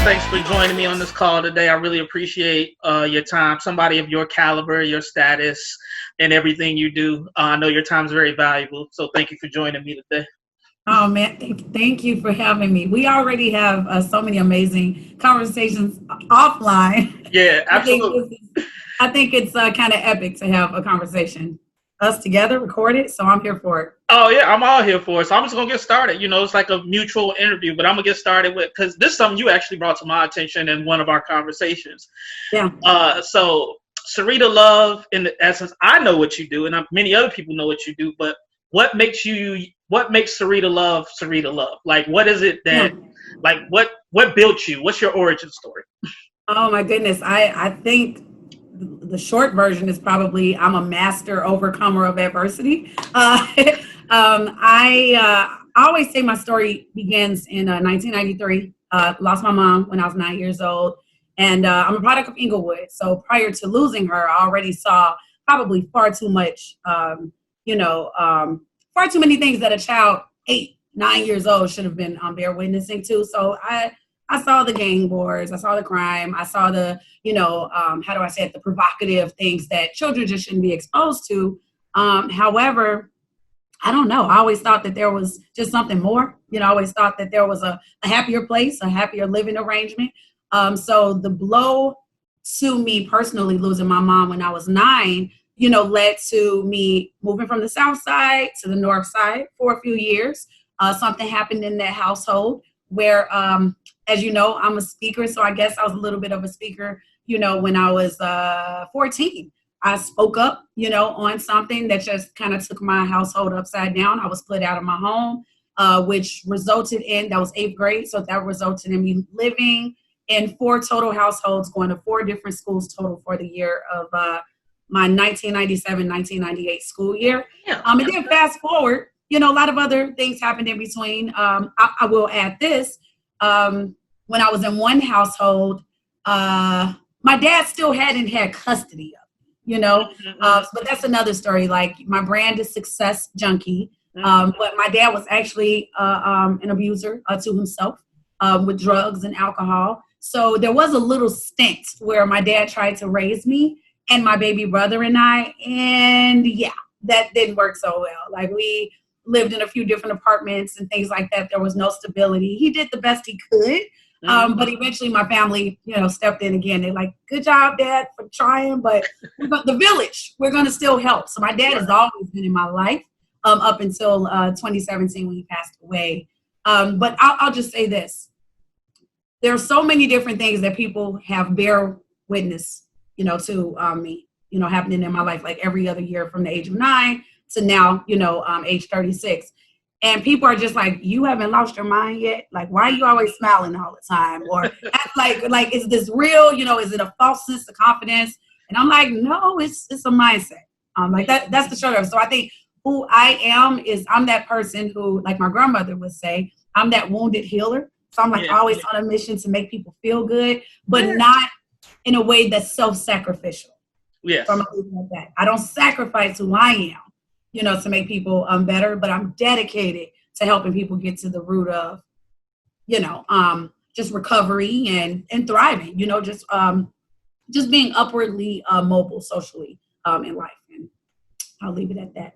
Thanks for joining me on this call today. I really appreciate your time. Somebody of your caliber, your status, and everything you do. I know your time is very valuable. So thank you for joining me today. Oh man, thank you for having me. We already have so many amazing conversations offline. Yeah, absolutely. I think it's kind of epic to have a conversation us together, record it. So I'm here for it. Oh yeah, I'm all here for it. So I'm just gonna get started. It's like a mutual interview, but I'm gonna get started with because this is something you actually brought to my attention in one of our conversations. Yeah. So Serita Love, in the essence, I know what you do, and many other people know what you do. But what makes Serita Love Serita Love? Like, what is it that, like, what built you? What's your origin story? Oh my goodness, I think the short version is probably I'm a master overcomer of adversity. I always say my story begins in 1993. Lost my mom when I was 9 years old, and I'm a product of Inglewood. So prior to losing her, I already saw probably far too much, far too many things that a child 8, 9 years old should have been there witnessing to. So I saw the gang wars, I saw the crime, I saw the, how do I say it, the provocative things that children just shouldn't be exposed to. However, I don't know. I always thought that there was just something more. I always thought that there was a happier place, a happier living arrangement. So the blow to me personally, losing my mom when I was 9, led to me moving from the South Side to the North Side for a few years. Something happened in that household where, as you know, I'm a speaker. So I guess I was a little bit of a speaker, when I was 14. I spoke up, on something that just kind of took my household upside down. I was put out of my home, which resulted in, that was 8th grade. So that resulted in me living in 4 total households, going to 4 different schools total for the year of my 1997-1998 school year. And then fast forward, a lot of other things happened in between. I will add this. When I was in one household, my dad still hadn't had custody of but that's another story. Like, my brand is Success Junkie. But my dad was actually an abuser to himself with drugs and alcohol. So there was a little stint where my dad tried to raise me and my baby brother and I. And yeah, that didn't work so well. Like, we lived in a few different apartments and things like that. There was no stability. He did the best he could. But eventually my family, stepped in again. They're like, good job, Dad, for trying, but the village, we're going to still help. So my dad has always been in my life up until 2017 when he passed away. But I'll just say this. There are so many different things that people have bear witness, to me, happening in my life, like every other year from the age of 9 to now, age 36. And people are just like, you haven't lost your mind yet? Like, why are you always smiling all the time? Or like, is this real? Is it a false sense of confidence? And I'm like, no, it's a mindset. Like that's the short of it. So I think who I am is I'm that person who, like my grandmother would say, I'm that wounded healer. So I'm like always on a mission to make people feel good, but not in a way that's self-sacrificial. Yes. So I'm like that. I don't sacrifice who I am, to make people better, but I'm dedicated to helping people get to the root of, just recovery and thriving, just being upwardly mobile socially in life. And I'll leave it at that.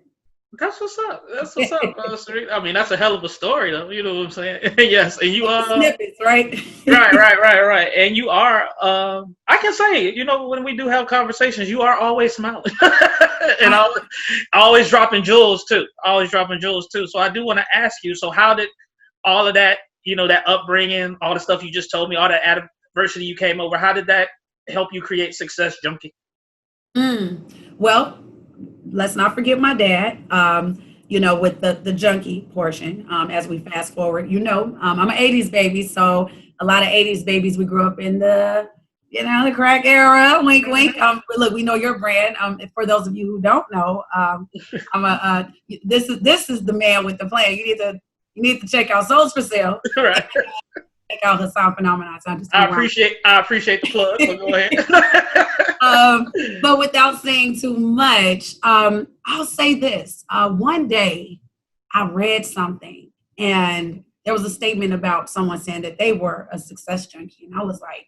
That's what's up. That's what's up, Serita. I mean, that's a hell of a story, though. You know what I'm saying? Yes, and you are snippets, right? right. And you are. I can say, when we do have conversations, you are always smiling, and always dropping jewels too. So I do want to ask you. So how did all of that, that upbringing, all the stuff you just told me, all the adversity you came over, how did that help you create Success Junkie? Well, let's not forget my dad, with the junkie portion, as we fast forward, I'm an 80s baby. So a lot of 80s babies, we grew up in the crack era, wink, wink. Look, we know your brand. For those of you who don't know, this is the man with the plan. You need to check out Souls for Sale. Right. Check out Hassan Phenomenal. I appreciate the plug. So go ahead. But without saying too much, I'll say this. One day I read something and there was a statement about someone saying that they were a success junkie. And I was like,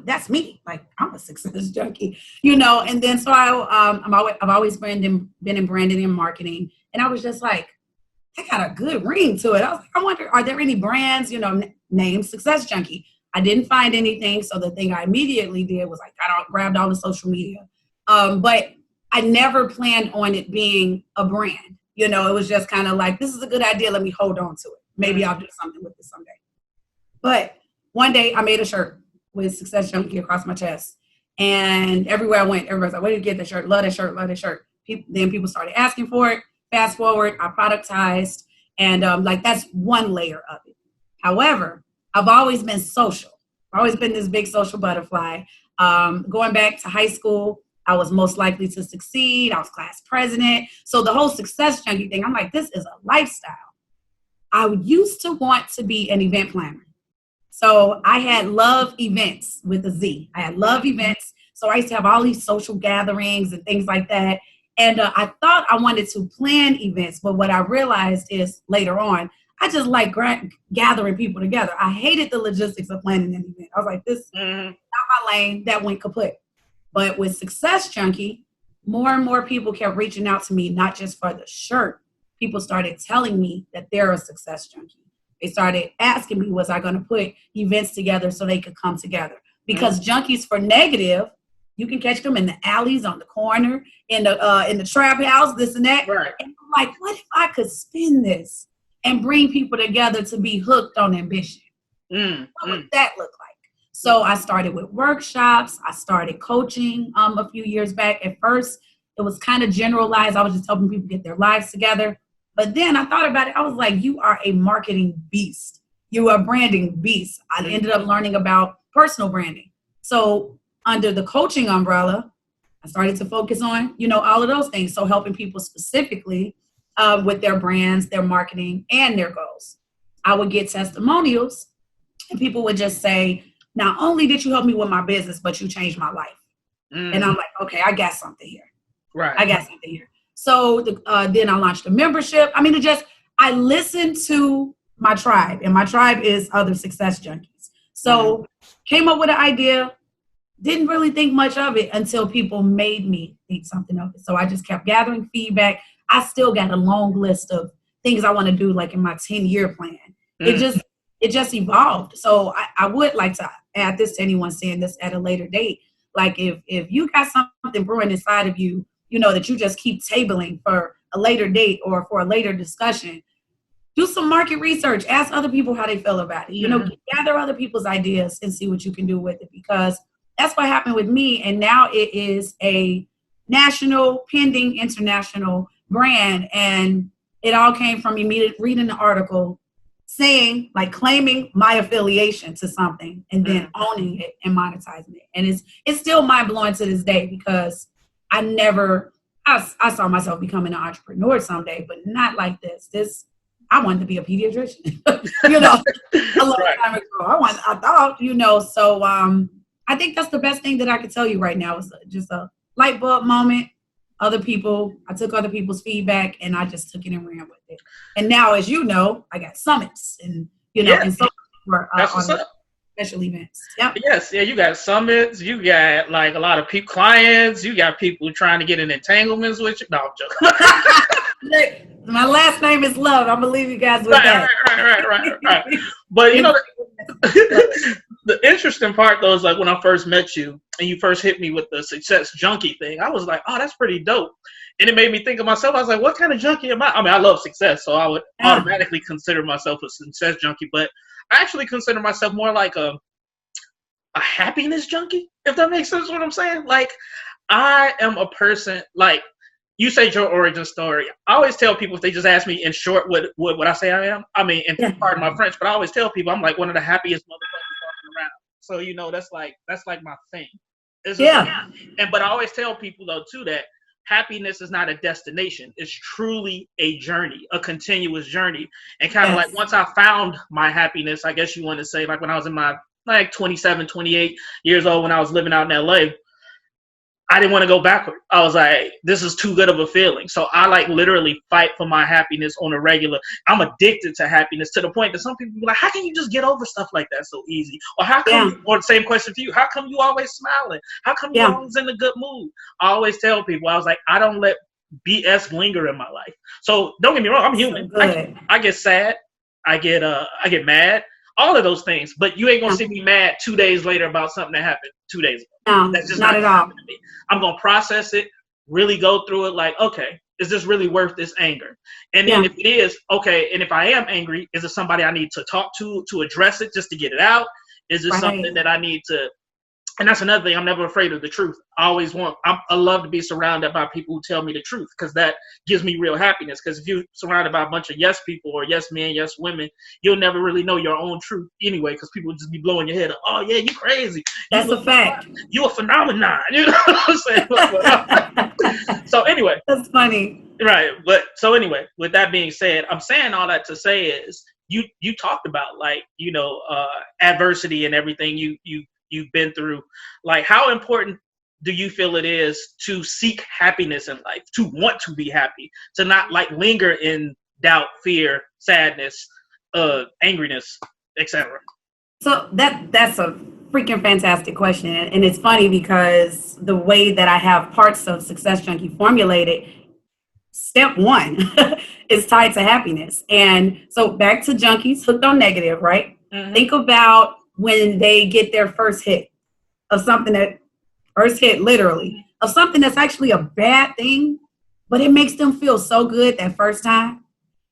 that's me. Like, I'm a success junkie, And then so I've always been in branding and marketing, and I was just like, I got a good ring to it. I was like, I wonder, are there any brands, named Success Junkie? I didn't find anything, so the thing I immediately did was like, grabbed all the social media, but I never planned on it being a brand. It was just kind of like, this is a good idea. Let me hold on to it. Maybe I'll do something with it someday. But one day I made a shirt with Success Junkie across my chest. And everywhere I went, everybody's like, where did you get the shirt? Love that shirt, love that shirt. Then people started asking for it. Fast forward, I productized. And that's one layer of it. However, I've always been social. I've always been this big social butterfly. Going back to high school, I was most likely to succeed. I was class president. So the whole Success Junkie thing, I'm like, this is a lifestyle. I used to want to be an event planner. So I had Love Events with a Z. I had Love Events. So I used to have all these social gatherings and things like that. And I thought I wanted to plan events. But what I realized is later on, I just like gathering people together. I hated the logistics of planning an event. I was like, this is not my lane. That went kaput. But with Success Junkie, more and more people kept reaching out to me, not just for the shirt. People started telling me that they're a success junkie. They started asking me, was I going to put events together so they could come together? Because junkies for negative, you can catch them in the alleys, on the corner, in the trap house, this and that. Right. And I'm like, what if I could spin this and bring people together to be hooked on ambition? What would that look like? So I started with workshops. I started coaching a few years back. At first, it was kind of generalized. I was just helping people get their lives together. But then I thought about it. I was like, you are a marketing beast. You are a branding beast. I ended up learning about personal branding. So under the coaching umbrella, I started to focus on, all of those things. So helping people specifically with their brands, their marketing, and their goals. I would get testimonials, and people would just say, not only did you help me with my business, but you changed my life. And I'm like, okay, I got something here. Right. I got something here. So then I launched a membership. I mean, I listened to my tribe, and my tribe is other success junkies. So came up with an idea, didn't really think much of it until people made me think something of it. So I just kept gathering feedback. I still got a long list of things I want to do, like in my 10-year plan. It just evolved. So I would like to add this to anyone seeing this at a later date. Like if you got something brewing inside of you, that you just keep tabling for a later date or for a later discussion, do some market research, ask other people how they feel about it, gather other people's ideas and see what you can do with it, because that's what happened with me. And now it is a national, pending international brand. And it all came from me reading the article saying, like, claiming my affiliation to something and then owning it and monetizing it. And it's still mind blowing to this day, because I saw myself becoming an entrepreneur someday, but not like this. I wanted to be a pediatrician, a long time ago. I thought, so I think that's the best thing that I could tell you right now is just a light bulb moment. I took other people's feedback and I just took it and ran with it. And now, as you know, I got summits and, and so on special events. Yep. Yes. Yeah. You got summits. You got like a lot of clients. You got people trying to get in entanglements with you. No, I'm joking. My last name is Love. I'm gonna leave you guys with that. Right. But the interesting part though is like when I first met you and you first hit me with the success junkie thing, I was like, oh, that's pretty dope. And it made me think of myself. I was like, what kind of junkie am I? I mean, I love success, so I would automatically consider myself a success junkie, but I actually consider myself more like a happiness junkie, if that makes sense what I'm saying. Like, I am a person, like, you said your origin story. I always tell people, if they just ask me in short what I say I am, I mean, and pardon my French, but I always tell people I'm like one of the happiest motherfuckers walking around. So, that's like my thing. But I always tell people though too that happiness is not a destination. It's truly a journey, a continuous journey. And kind of like once I found my happiness, I guess you want to say, like when I was in my 27, 28 years old, when I was living out in LA, I didn't want to go backward. I was like, this is too good of a feeling. So I like literally fight for my happiness on a regular. I'm addicted to happiness to the point that some people be like, how can you just get over stuff like that so easy? Or how come, or the same question to you, how come you always smiling? How come you always in a good mood? I always tell people, I was like, I don't let BS linger in my life. So don't get me wrong, I'm human. I get sad. I get mad. All of those things, but you ain't gonna see me mad 2 days later about something that happened 2 days ago. No, that's just not at all. To me. I'm gonna process it, really go through it. Like, okay, is this really worth this anger? And then if it is, okay, and if I am angry, is it somebody I need to talk to address it, just to get it out? Is it something that I need to? And that's another thing. I'm never afraid of the truth. I love to be surrounded by people who tell me the truth, because that gives me real happiness. Because if you're surrounded by a bunch of yes people or yes men, yes women, you'll never really know your own truth anyway, because people just be blowing your head up. Oh, yeah, you crazy. That's a fact. You a phenomenon. You know what I'm saying? So anyway. That's funny. Right. But so anyway, with that being said, I'm saying all that to say is you talked about, like, you know, adversity and everything you've been through. Like, how important do you feel it is to seek happiness in life, to want to be happy, to not like linger in doubt, fear, sadness, angriness, etc.? So that's a freaking fantastic question. And it's funny because the way that I have parts of Success Junkie formulated, step one is tied to happiness. And so back to junkies hooked on negative, right? Mm-hmm. Think about when they get their first hit of something literally, of something that's actually a bad thing, but it makes them feel so good that first time,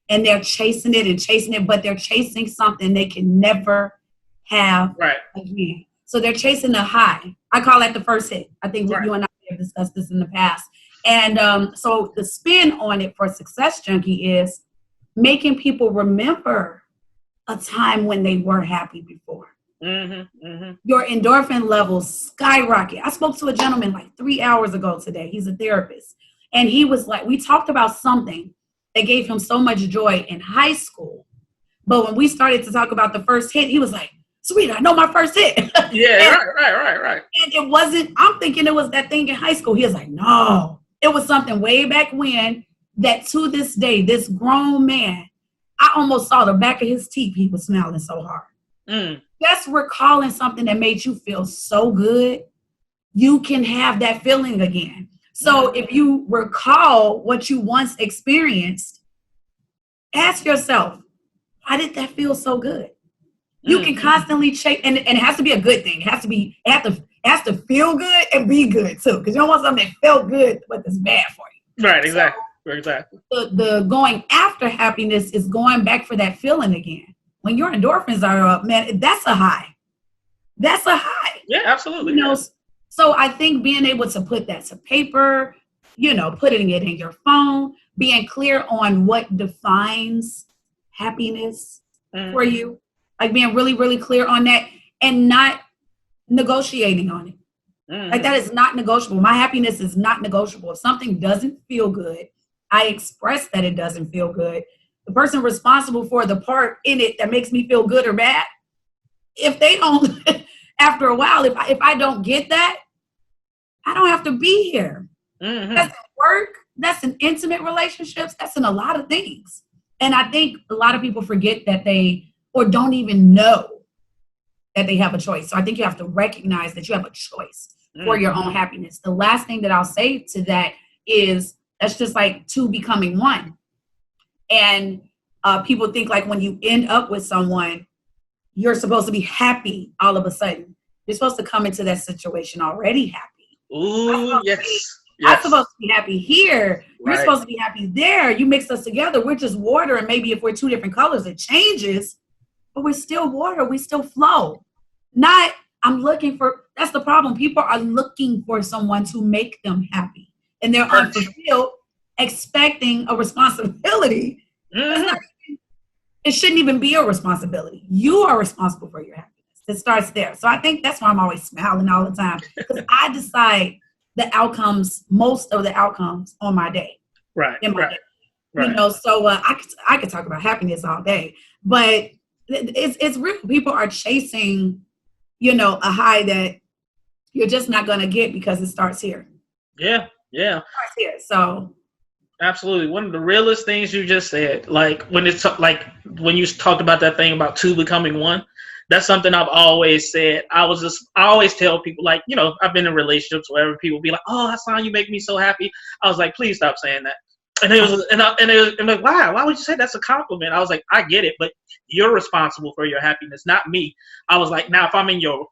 and they're chasing it, but they're chasing something they can never have again. So they're chasing a high. I call that the first hit. I think you and I have discussed this in the past. And so the spin on it for Success Junkie is making people remember a time when they were happy before. Mm-hmm, mm-hmm. Your endorphin levels skyrocket. I spoke to a gentleman like 3 hours ago today. He's a therapist. And he was like, we talked about something that gave him so much joy in high school. But when we started to talk about the first hit, he was like, sweet, I know my first hit. Yeah, right. And it wasn't, I'm thinking it was that thing in high school. He was like, no, it was something way back when that to this day, this grown man, I almost saw the back of his teeth. He was smiling so hard. Just recalling something that made you feel so good, you can have that feeling again. So if you recall what you once experienced, ask yourself, why did that feel so good? You can constantly check, and it has to be a good thing. It has to feel good and be good too, because you don't want something that felt good but that's bad for you. Right, exactly. Exactly. The going after happiness is going back for that feeling again. When your endorphins are up, man, that's a high. That's a high. Yeah, absolutely. You know, so I think being able to put that to paper, you know, putting it in your phone, being clear on what defines happiness for you, like being really, really clear on that and not negotiating on it. Like that is not negotiable. My happiness is not negotiable. If something doesn't feel good, I express that it doesn't feel good. The person responsible for the part in it that makes me feel good or bad, if they don't, after a while, if I don't get that, I don't have to be here. That's work. That's in intimate relationships. That's in a lot of things. And I think a lot of people forget that or don't even know that they have a choice. So I think you have to recognize that you have a choice for your own happiness. The last thing that I'll say to that is that's just like two becoming one. And people think like when you end up with someone, you're supposed to be happy all of a sudden. You're supposed to come into that situation already happy. Ooh, yes. I'm supposed to be happy here. You're supposed to be happy there. You mix us together. We're just water. And maybe if we're two different colors, it changes. But we're still water. We still flow. That's the problem. People are looking for someone to make them happy. And they're unfulfilled, expecting a responsibility. It shouldn't even be a responsibility. You are responsible for your happiness. It starts there. So I think that's why I'm always smiling all the time. Because I decide most of the outcomes on my day. In my day. You know, so I could talk about happiness all day. But it's real. People are chasing, you know, a high that you're just not going to get because it starts here. Yeah. Yeah. So Absolutely. One of the realest things you just said, like when it's like when you talked about that thing about two becoming one, that's something I've always said. I always tell people, like, I've been in relationships where people be like, "Oh, Hassan, you make me so happy." I was like, "Please stop saying that." And it was, and like, why would you say that's a compliment? I was like, I get it, but you're responsible for your happiness, not me. I was like, now if I'm in your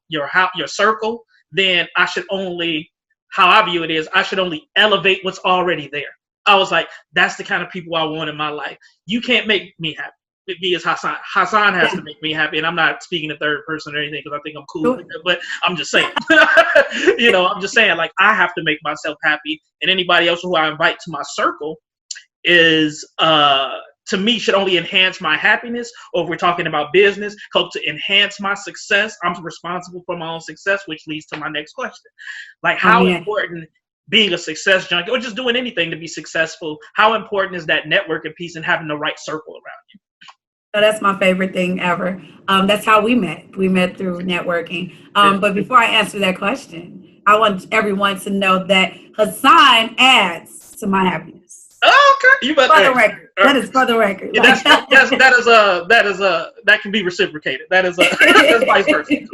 circle, then I should only, how I view it is, I should only elevate what's already there. I was like, that's the kind of people I want in my life. You can't make me happy. Me as Hassan. Hassan has to make me happy, and I'm not speaking in third person or anything because I think I'm cool with it, but I'm just saying. I'm just saying, like, I have to make myself happy, and anybody else who I invite to my circle is, to me, should only enhance my happiness, or if we're talking about business, help to enhance my success. I'm responsible for my own success, which leads to my next question. Like, how important being a success junkie, or just doing anything to be successful, how important is that networking piece and having the right circle around you? So that's my favorite thing ever. That's how we met. We met through networking. But before I answer that question, I want everyone to know that Hassan adds to my happiness. Oh, okay. You better, for the record. That is for the record. Yeah, that can be reciprocated. That's vice versa.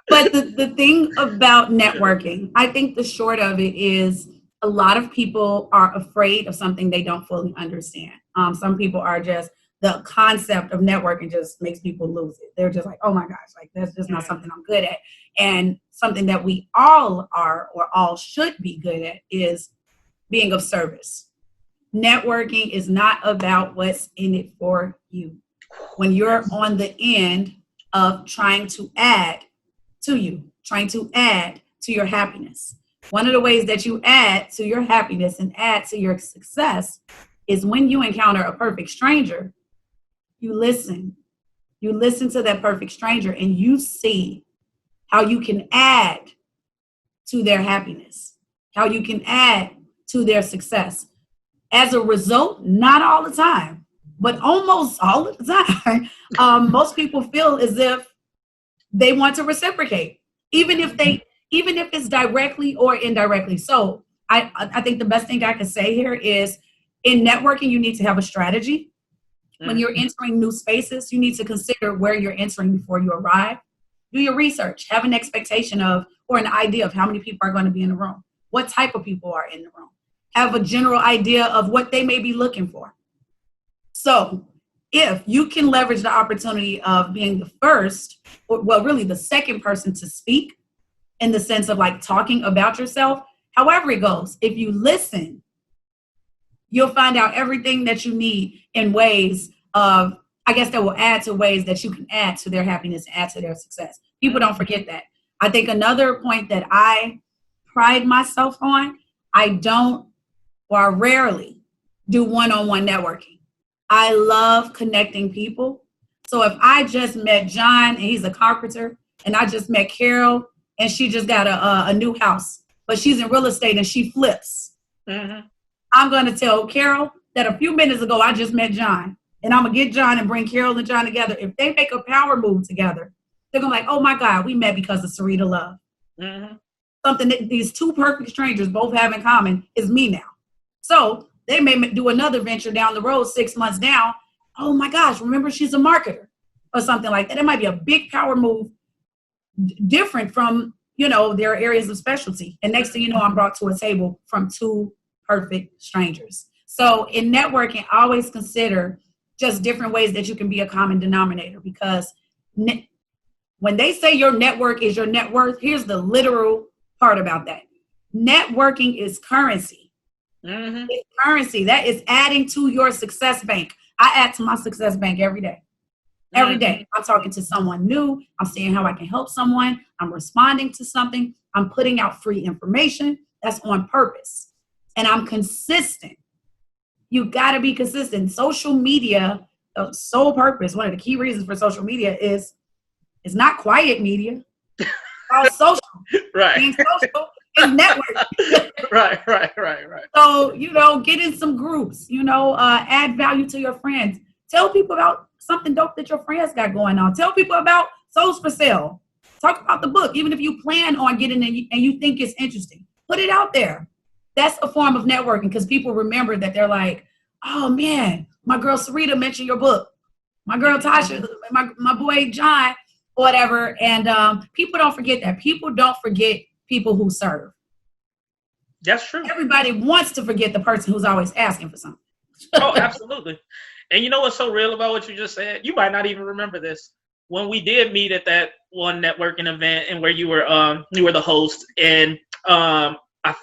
But the thing about networking, I think the short of it is a lot of people are afraid of something they don't fully understand. Some people are just, the concept of networking just makes people lose it. They're just like, oh my gosh, like that's just not something I'm good at. And something that we all are, or all should be good at, is being of service. Networking is not about what's in it for you. When you're on the end of trying to add to you, trying to add to your happiness. One of the ways that you add to your happiness and add to your success is when you encounter a perfect stranger, you listen. You listen to that perfect stranger and you see how you can add to their happiness, how you can add to their success. As a result, not all the time, but almost all of the time, most people feel as if they want to reciprocate, even if it's directly or indirectly. So I think the best thing I can say here is, in networking, you need to have a strategy. When you're entering new spaces, you need to consider where you're entering before you arrive. Do your research. Have an expectation of, or an idea of, how many people are going to be in the room. What type of people are in the room. Have a general idea of what they may be looking for. So if you can leverage the opportunity of being the first, or well, really the second person to speak, in the sense of like talking about yourself, however it goes, if you listen, you'll find out everything that you need in ways of, I guess, that will add to ways that you can add to their happiness and add to their success. People don't forget that. I think another point that I pride myself on, I don't, or I rarely do one-on-one networking. I love connecting people. So if I just met John and he's a carpenter, and I just met Carol and she just got a new house, but she's in real estate and she flips. Mm-hmm. I'm going to tell Carol that a few minutes ago, I just met John, and I'm going to get John and bring Carol and John together. If they make a power move together, they're going to be like, oh my God, we met because of Serita Love. Mm-hmm. Something that these two perfect strangers both have in common is me now. So they may do another venture down the road 6 months down. Oh my gosh, remember, she's a marketer or something like that. It might be a big power move, different from, their areas of specialty. And next thing you know, I'm brought to a table from two perfect strangers. So in networking, always consider just different ways that you can be a common denominator, because when they say your network is your net worth, here's the literal part about that. Networking is currency. Mm-hmm. It's currency that is adding to your success bank. I add to my success bank every day. Every day, I'm talking to someone new. I'm seeing how I can help someone. I'm responding to something. I'm putting out free information. That's on purpose. And I'm consistent. You got to be consistent. Social media, the sole purpose, one of the key reasons for social media is it's not quiet media. It's all social. Right. Being social is network. Right. So, get in some groups, add value to your friends. Tell people about something dope that your friends got going on. Tell people about Souls for Sale. Talk about the book. Even if you plan on getting it and you think it's interesting, Put it out there. That's a form of networking because people remember that they're like, oh man, my girl Serita mentioned your book. My girl Tasha, my boy John, whatever. And people don't forget that. People don't forget people who serve. That's true. Everybody wants to forget the person who's always asking for something. Oh, absolutely. And you know what's so real about what you just said? You might not even remember this. When we did meet at that one networking event and where you were the host, and I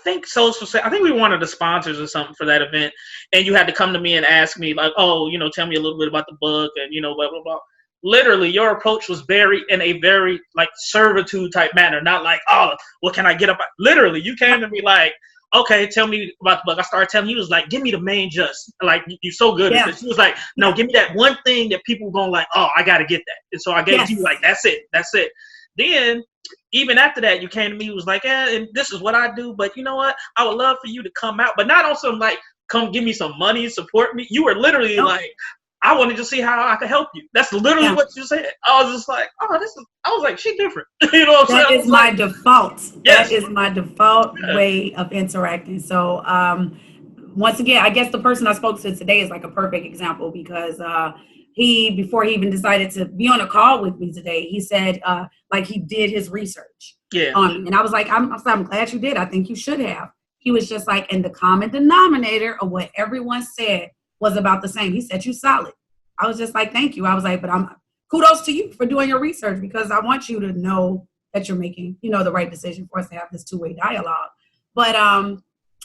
think we were one of the sponsors or something for that event, and you had to come to me and ask me like, oh, tell me a little bit about the book and blah blah blah. Literally, your approach was in a very like servitude type manner, not like, oh, what can I get up? Literally, you came to me like, okay, tell me about the book. I started telling you, he was like, give me the main gist. Like, you're so good at this. He was like, no, give me that one thing that people going like, oh, I got to get that. And so I gave it to you like, that's it. Then, even after that, you came to me, was like, and this is what I do, but you know what? I would love for you to come out, but not on some like, come give me some money, support me. You were literally like, I wanted to see how I could help you. That's literally what you said. I was just like, I was like, she's different. You know what I'm saying? That is my default. Yes. That is my default way of interacting. So once again, I guess the person I spoke to today is like a perfect example because before he even decided to be on a call with me today, he said like he did his research. Yeah. And I was like, I'm glad you did. I think you should have. He was just like, and the common denominator of what everyone said was about the same. He said, you solid. I was just like, thank you. I was like, but kudos to you for doing your research because I want you to know that you're making, the right decision for us to have this two-way dialogue. But I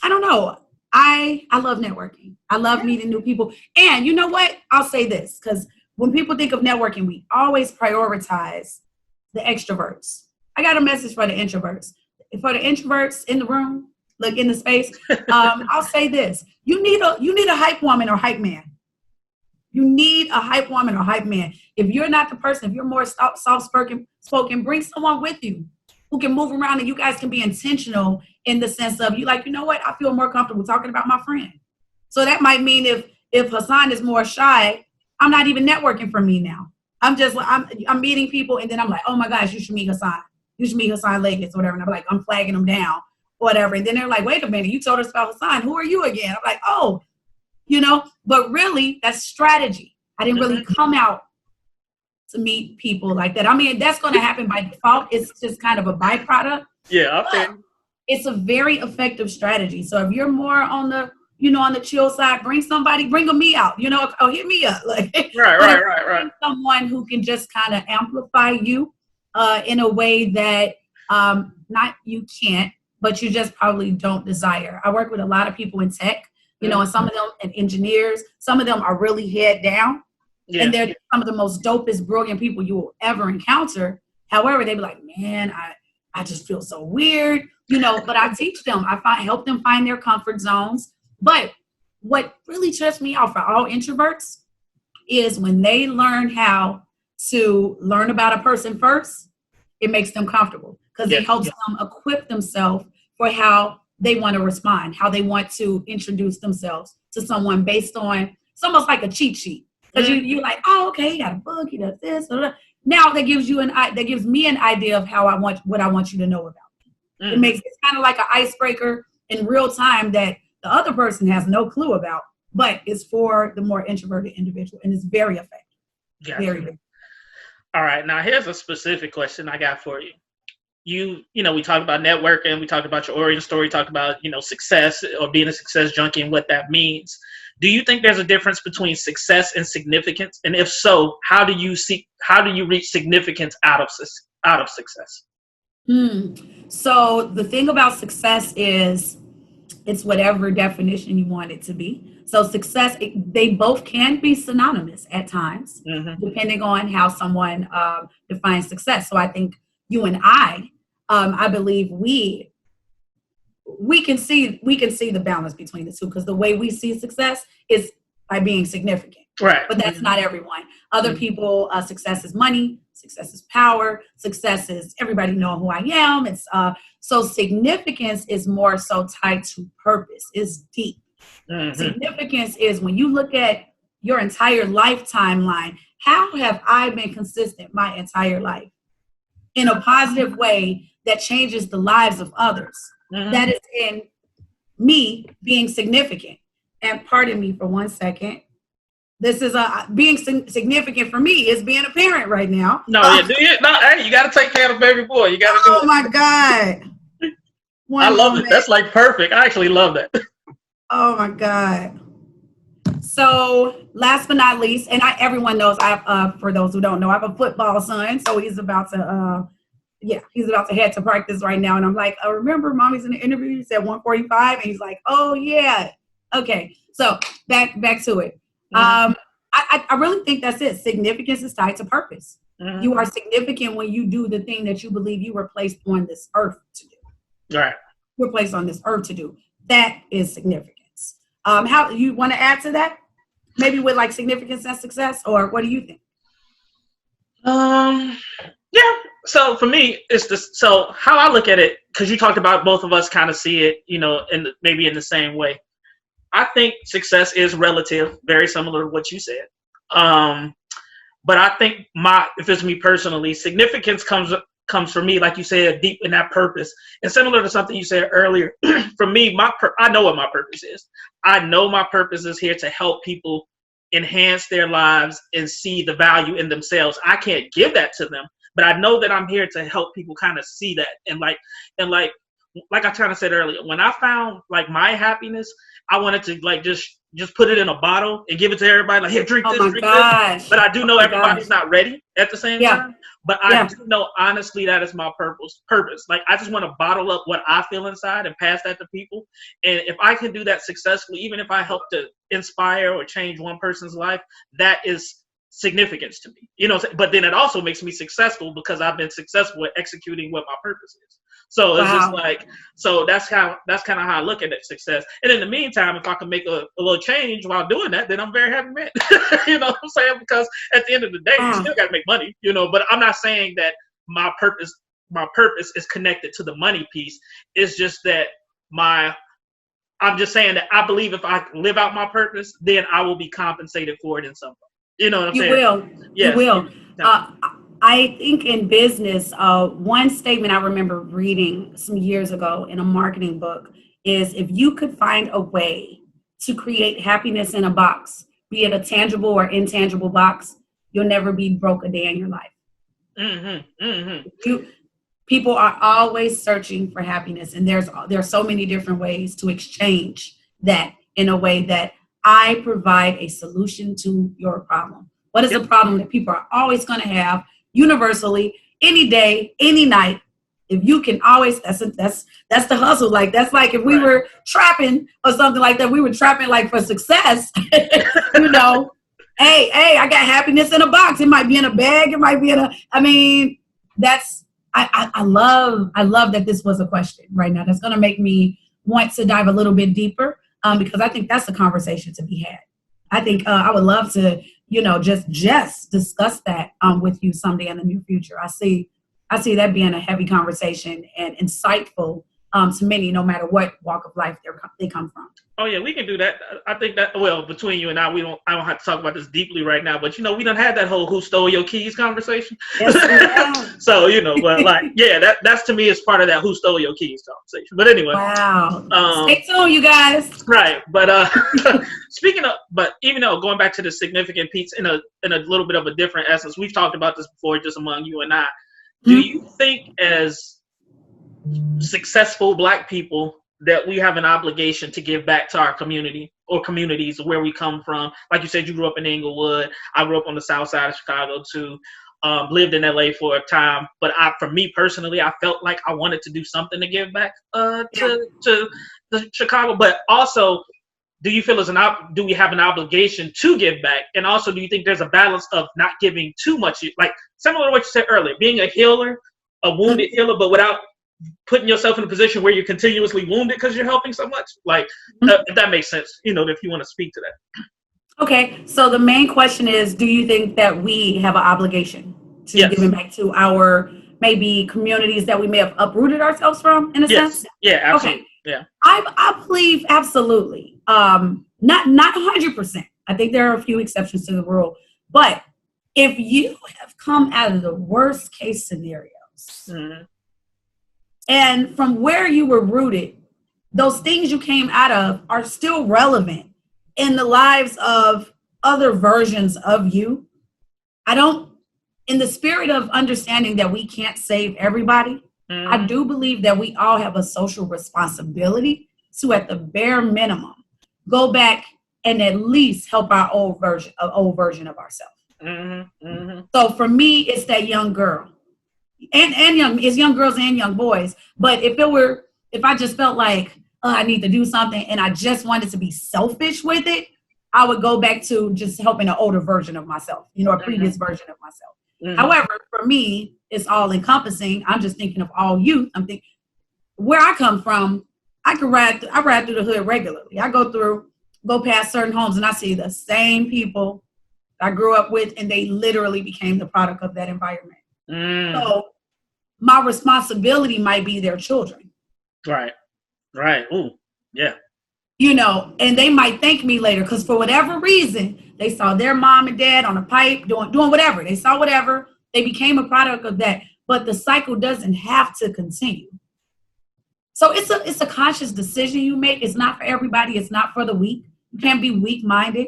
don't know. I love networking. I love meeting new people. And you know what? I'll say this, because when people think of networking, we always prioritize the extroverts. I got a message for the introverts. For the introverts in the room, look in the space, I'll say this. You need a hype woman or hype man. You need a hype woman or hype man. If you're not the person, if you're more soft-spoken, bring someone with you who can move around and you guys can be intentional in the sense of you like, you know what? I feel more comfortable talking about my friend. So that might mean if Hassan is more shy, I'm not even networking for me now. I'm meeting people and then I'm like, oh my gosh, you should meet Hassan. You should meet Hassan Legis or whatever. And I'm like, I'm flagging them down, whatever. And then they're like, wait a minute, you told us about Hassan. Who are you again? I'm like, oh, but really that's strategy. I didn't really come out to meet people like that. I mean, that's going to happen by default. It's just kind of a byproduct. Yeah, okay. It's a very effective strategy. So if you're more on the, on the chill side, bring me out, hit me up. Like, right. Someone who can just kind of amplify you in a way that not you can't, but you just probably don't desire. I work with a lot of people in tech, and some of them and engineers, some of them are really head down. Yeah. And they're some of the most dopest, brilliant people you will ever encounter. However, they be like, man, I just feel so weird, but I teach them. Help them find their comfort zones. But what really trips me out for all introverts is when they learn how to learn about a person first, it makes them comfortable because it helps them equip themselves for how they want to respond, how they want to introduce themselves to someone based on, it's almost like a cheat sheet. Because you're like, oh, okay, he got a book, he does this. Blah, blah. Now that gives me an idea of what I want you to know about. It's kind of like an icebreaker in real time that the other person has no clue about, but it's for the more introverted individual, and it's very effective. Gotcha. Very good. All right, now here's a specific question I got for you. We talked about networking, we talked about your origin story, talked about, success or being a success junkie and what that means. Do you think there's a difference between success and significance? And if so, how do you reach significance out of success? So the thing about success is it's whatever definition you want it to be. So success, they both can be synonymous at times, depending on how someone defines success. So I think you and I believe we can see the balance between the two because the way we see success is by being significant. Right. But that's not everyone. Other people, success is money, success is power, success is everybody knowing who I am. It's so significance is more so tied to purpose. It's deep. Significance is when you look at your entire life timeline, how have I been consistent my entire life in a positive way that changes the lives of others? that is in me being significant. And pardon me for 1 second. This is being significant for me is being a parent right now. No, hey, you got to take care of the baby boy. You got to do it. Oh my God. I love it. That's like perfect. I actually love that. Oh my God. So last but not least, and everyone knows I have, for those who don't know, I have a football son. So he's about to head to practice right now. And I'm like, remember mommy's in the interview, you said 1:45, and he's like, oh yeah. Okay. So back to it. I really think that's it. Significance is tied to purpose. You are significant when you do the thing that you believe you were placed on this earth to do. Right. We're placed on this earth to do. That is significance. How you want to add to that? Maybe with like significance and success, or what do you think? Yeah. So for me, so how I look at it, because you talked about both of us kind of see it, maybe in the same way. I think success is relative, very similar to what you said. But I think if it's me personally, significance comes for me, like you said, deep in that purpose. And similar to something you said earlier, for me, I know what my purpose is. I know my purpose is here to help people enhance their lives and see the value in themselves. I can't give that to them, but I know that I'm here to help people kind of see that. And like I kind of said earlier, when I found like my happiness, I wanted to like just put it in a bottle and give it to everybody. Like, here, drink this. But I do know everybody's not ready at the same time. But I do know honestly that is my purpose. Like, I just want to bottle up what I feel inside and pass that to people. And if I can do that successfully, even if I help to inspire or change one person's life, that is significance to me. But then it also makes me successful because I've been successful at executing what my purpose is. So it's just like, so that's kind of how I look at it, success. And in the meantime, if I can make a little change while doing that, then I'm very happy, man. You know what I'm saying? Because at the end of the day, you still got to make money, but I'm not saying that my purpose is connected to the money piece. It's just that I'm just saying that I believe if I live out my purpose, then I will be compensated for it in some way. You know what I'm saying? You will. I think in business, one statement I remember reading some years ago in a marketing book is, if you could find a way to create happiness in a box, be it a tangible or intangible box, you'll never be broke a day in your life. People are always searching for happiness, and there's so many different ways to exchange that in a way that I provide a solution to your problem. What is the problem that people are always going to have universally, any day, any night? If you can always, that's the hustle. Like, that's like if we were trapping or something like that, we were trapping like for success, Hey, I got happiness in a box. It might be in a bag. It might be I love that this was a question right now. That's going to make me want to dive a little bit deeper, because I think that's a conversation to be had. I think I would love to, just discuss that with you someday in the near future. I see that being a heavy conversation and insightful to many, no matter what walk of life they come from. Oh yeah, we can do that. I think that, between you and I don't have to talk about this deeply right now, but we done had that whole "who stole your keys" conversation. Yes, so but that's to me is part of that "who stole your keys" conversation. But anyway, wow. Stay tuned, you guys. Right, but speaking of, but even though going back to the significant piece in a little bit of a different essence, we've talked about this before, just among you and I. Do you think as successful Black people that we have an obligation to give back to our community or communities where we come from? Like you said, you grew up in Inglewood. I grew up on the south side of Chicago too. Lived in LA for a time, but for me personally, I felt like I wanted to do something to give back to the Chicago. But also, do you feel do we have an obligation to give back? And also, do you think there's a balance of not giving too much? Like similar to what you said earlier, being a healer, a wounded healer, but without putting yourself in a position where you're continuously wounded because you're helping so much. Like, if that makes sense, if you want to speak to that. Okay, so the main question is, do you think that we have an obligation to giving back to our maybe communities that we may have uprooted ourselves from, in a sense? Yeah, absolutely. Okay. Yeah. I believe absolutely. Not 100%. I think there are a few exceptions to the rule. But if you have come out of the worst case scenarios, And from where you were rooted, those things you came out of are still relevant in the lives of other versions of you. In the spirit of understanding that we can't save everybody, I do believe that we all have a social responsibility to, at the bare minimum, go back and at least help our old version of ourselves. So for me, it's that young girl. And young, it's young girls and young boys. But if I just felt like I need to do something and I just wanted to be selfish with it, I would go back to just helping an older version of myself, a previous version of myself. However, for me, it's all encompassing. I'm just thinking of all youth. I'm thinking where I come from, I ride through the hood regularly. I go past certain homes and I see the same people I grew up with, and they literally became the product of that environment. So my responsibility might be their children. Right. Ooh, yeah. And they might thank me later because for whatever reason, they saw their mom and dad on a pipe doing whatever. They saw whatever. They became a product of that. But the cycle doesn't have to continue. So it's a conscious decision you make. It's not for everybody. It's not for the weak. You can't be weak-minded.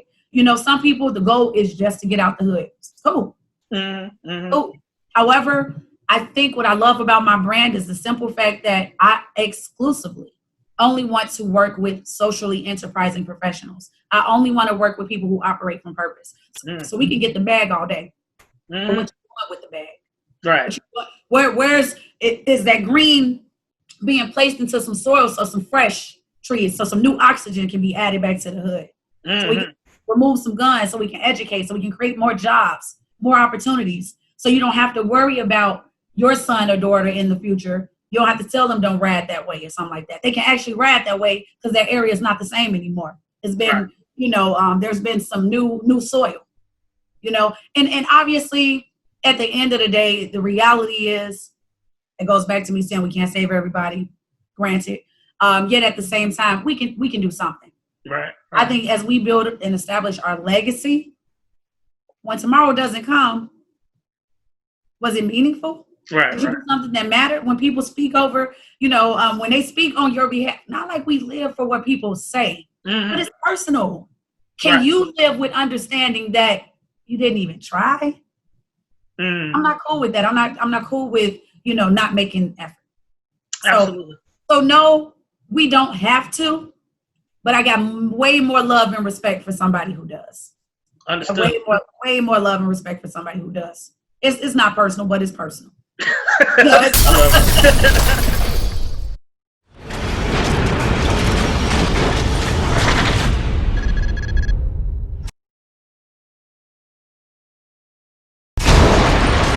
Some people, the goal is just to get out the hood. Cool. Cool. However, I think what I love about my brand is the simple fact that I exclusively only want to work with socially enterprising professionals. I only want to work with people who operate from purpose. So we can get the bag all day. But what you want with the bag? Right. Where's it? Is that green being placed into some soil so some fresh trees, so some new oxygen can be added back to the hood? So we can remove some guns, so we can educate, so we can create more jobs, more opportunities. So you don't have to worry about your son or daughter in the future. You don't have to tell them don't ride that way or something like that. They can actually ride that way because that area is not the same anymore. It's been, there's been some new soil, and obviously at the end of the day, the reality is, it goes back to me saying we can't save everybody, granted. Yet at the same time, we can do something. Right. I think as we build and establish our legacy, when tomorrow doesn't come, was it meaningful? Right. Did you do something that mattered? When people speak over, when they speak on your behalf, not like we live for what people say, but it's personal. Can you live with understanding that you didn't even try? I'm not cool with that. I'm not cool with, not making effort. Absolutely. So no, we don't have to, but I got way more love and respect for somebody who does. Understood. Way more love and respect for somebody who does. It's not personal, but it's personal. I love it.